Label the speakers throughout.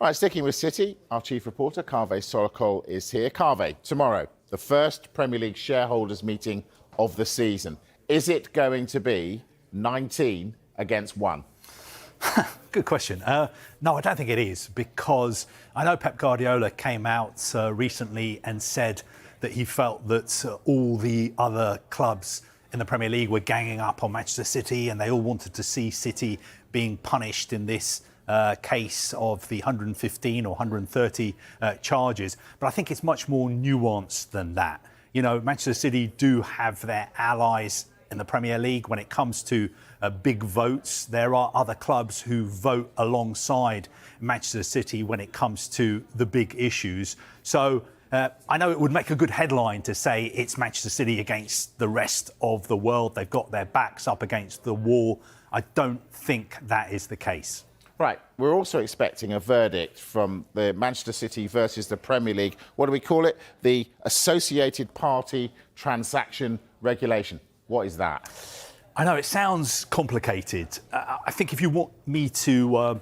Speaker 1: All right, sticking with City, our chief reporter, Kaveh Solokol, is here. Kaveh, tomorrow, the first Premier League shareholders meeting of the season. Is it going to be 19 against 1?
Speaker 2: Good question. No, I don't think it is, because I know Pep Guardiola came out recently and said that he felt that all the other clubs in the Premier League were ganging up on Manchester City, and they all wanted to see City being punished in this case of the 115 or 130 charges. But I think it's much more nuanced than that. You know, Manchester City do have their allies in the Premier League when it comes to big votes. There are other clubs who vote alongside Manchester City when it comes to the big issues. So I know it would make a good headline to say it's Manchester City against the rest of the world. They've got their backs up against the wall. I don't think that is the case.
Speaker 1: Right. We're also expecting a verdict from the Manchester City versus the Premier League. What do we call it? The Associated Party Transaction Regulation. What is that?
Speaker 2: I know it sounds complicated. I think if you want me to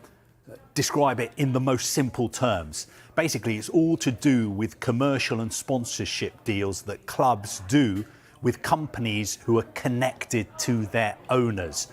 Speaker 2: describe it in the most simple terms, basically it's all to do with commercial and sponsorship deals that clubs do with companies who are connected to their owners.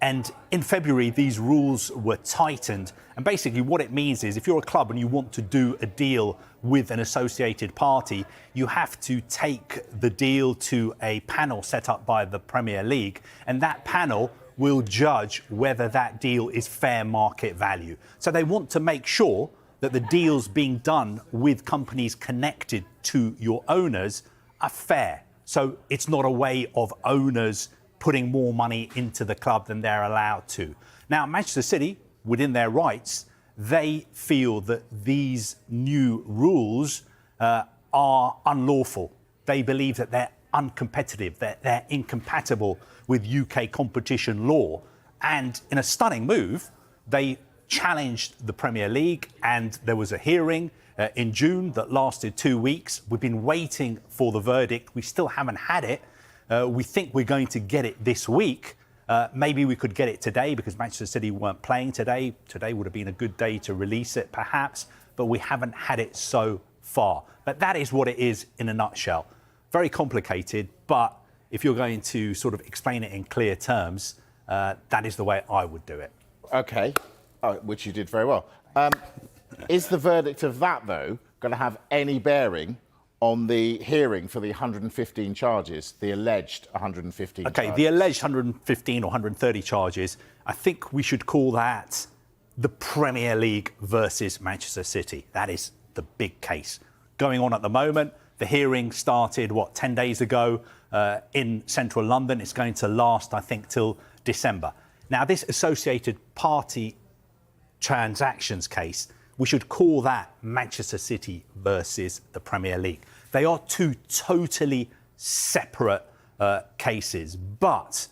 Speaker 2: And in February, these rules were tightened. And basically what it means is if you're a club and you want to do a deal with an associated party, you have to take the deal to a panel set up by the Premier League. And that panel will judge whether that deal is fair market value. So they want to make sure that the deals being done with companies connected to your owners are fair. So it's not a way of owners putting more money into the club than they're allowed to. Now, Manchester City, within their rights, they feel that these new rules are unlawful. They believe that they're uncompetitive, that they're incompatible with UK competition law. And in a stunning move, they challenged the Premier League, and there was a hearing in June that lasted 2 weeks. We've been waiting for the verdict. We still haven't had it. We think we're going to get it this week. Maybe we could get it today because Manchester City weren't playing today. Today would have been a good day to release it, perhaps, but we haven't had it so far. But that is what it is in a nutshell. Very complicated, but if you're going to sort of explain it in clear terms, that is the way I would do it.
Speaker 1: OK, which you did very well. Is the verdict of that, though, going to have any bearing on the hearing for the 115 charges, the alleged 115 charges?
Speaker 2: OK, the alleged 115 or 130 charges, I think we should call that the Premier League versus Manchester City. That is the big case going on at the moment. The hearing started, 10 days ago in central London. It's going to last, I think, till December. Now, this associated party transactions case, we should call that Manchester City versus the Premier League. They are two totally separate cases. But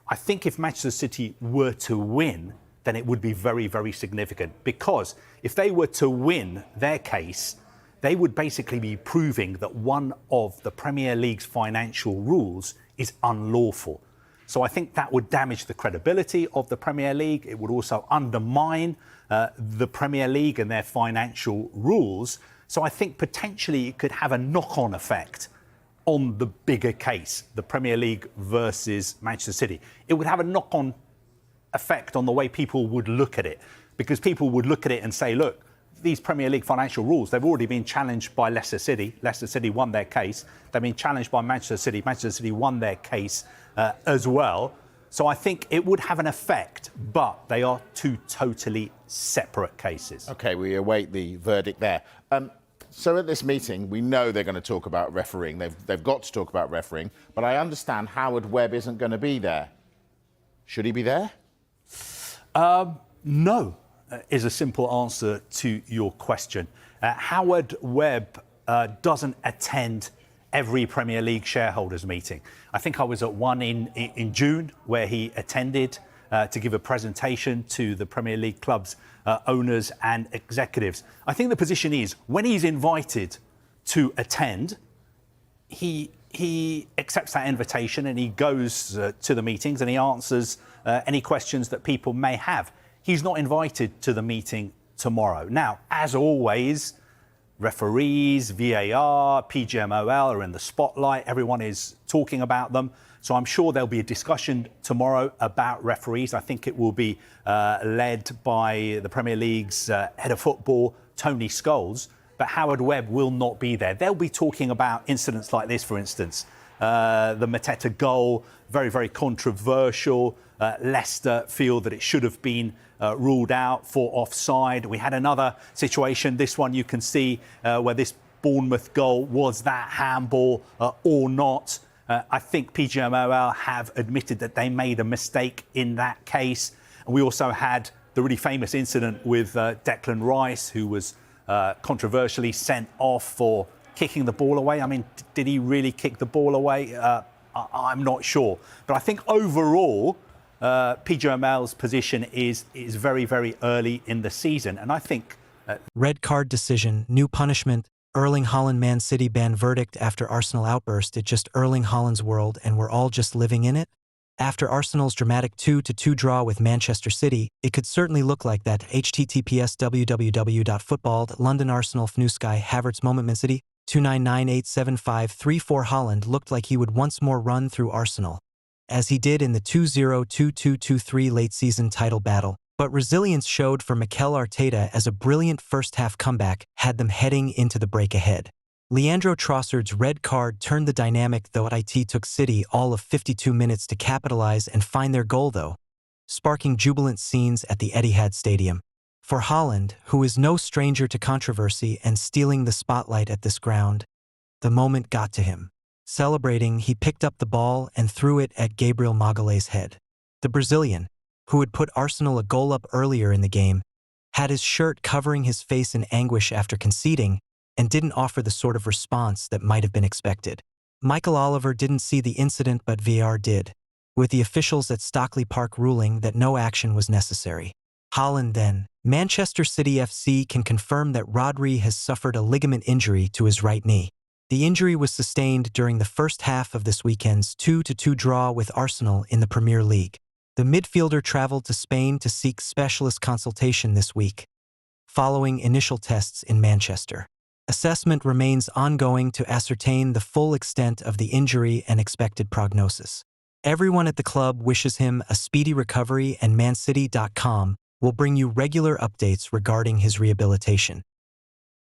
Speaker 2: I think if Manchester City were to win, then it would be very, very significant. Because if they were to win their case, they would basically be proving that one of the Premier League's financial rules is unlawful. So I think that would damage the credibility of the Premier League. It would also undermine the Premier League and their financial rules. So I think potentially it could have a knock-on effect on the bigger case, the Premier League versus Manchester City. It would have a knock-on effect on the way people would look at it, because people would look at it and say, look, these Premier League financial rules, they've already been challenged by Leicester City. Leicester City won their case. They've been challenged by Manchester City. Manchester City won their case as well. So I think it would have an effect, but they are two totally separate cases.
Speaker 1: OK, we await the verdict there. So at this meeting, we know they're going to talk about refereeing. They've got to talk about refereeing. But I understand Howard Webb isn't going to be there. Should he be there?
Speaker 2: No, is a simple answer to your question. Howard Webb doesn't attend every Premier League shareholders meeting. I think I was at one in June where he attended to give a presentation to the Premier League clubs, owners and executives. I think the position is when he's invited to attend, he accepts that invitation and he goes to the meetings and he answers any questions that people may have. He's not invited to the meeting tomorrow. Now, as as always, referees, VAR, PGMOL are in the spotlight. Everyone is talking about them. So I'm sure there'll be a discussion tomorrow about referees. I think it will be led by the Premier League's head of football, Tony Scholes. But Howard Webb will not be there. They'll be talking about incidents like this, for instance. The Mateta goal, very, very controversial. Leicester feel that it should have been ruled out for offside. We had another situation, this one you can see, where this Bournemouth goal, was that handball or not? I think PGMOL have admitted that they made a mistake in that case. And we also had the really famous incident with Declan Rice, who was controversially sent off for kicking the ball away. I mean, did he really kick the ball away? I'm not sure. But I think overall, PGMOL's position is very, very early in the season. And I think...
Speaker 3: Red card decision, new punishment, Erling Haaland Man City ban verdict after Arsenal outburst. It just Erling Haaland's world and we're all just living in it? After Arsenal's dramatic 2-2 draw with Manchester City, it could certainly look like that. https www.football.london Arsenal Fnusky Havertz moment mancity 2998753 Haaland looked like he would once more run through Arsenal, as he did in the 2-0-2-2-2-3 late season title battle. But resilience showed for Mikel Arteta as a brilliant first-half comeback had them heading into the break ahead. Leandro Trossard's red card turned the dynamic, though it took City all of 52 minutes to capitalize and find their goal, though, sparking jubilant scenes at the Etihad Stadium. For Haaland, who is no stranger to controversy and stealing the spotlight at this ground, the moment got to him. Celebrating, he picked up the ball and threw it at Gabriel Magalhaes' head. The Brazilian, who had put Arsenal a goal up earlier in the game, had his shirt covering his face in anguish after conceding and didn't offer the sort of response that might have been expected. Michael Oliver didn't see the incident, but VAR did, with the officials at Stockley Park ruling that no action was necessary. Haaland then. Manchester City FC can confirm that Rodri has suffered a ligament injury to his right knee. The injury was sustained during the first half of this weekend's 2-2 draw with Arsenal in the Premier League. The midfielder traveled to Spain to seek specialist consultation this week, following initial tests in Manchester. Assessment remains ongoing to ascertain the full extent of the injury and expected prognosis. Everyone at the club wishes him a speedy recovery, and mancity.com will bring you regular updates regarding his rehabilitation.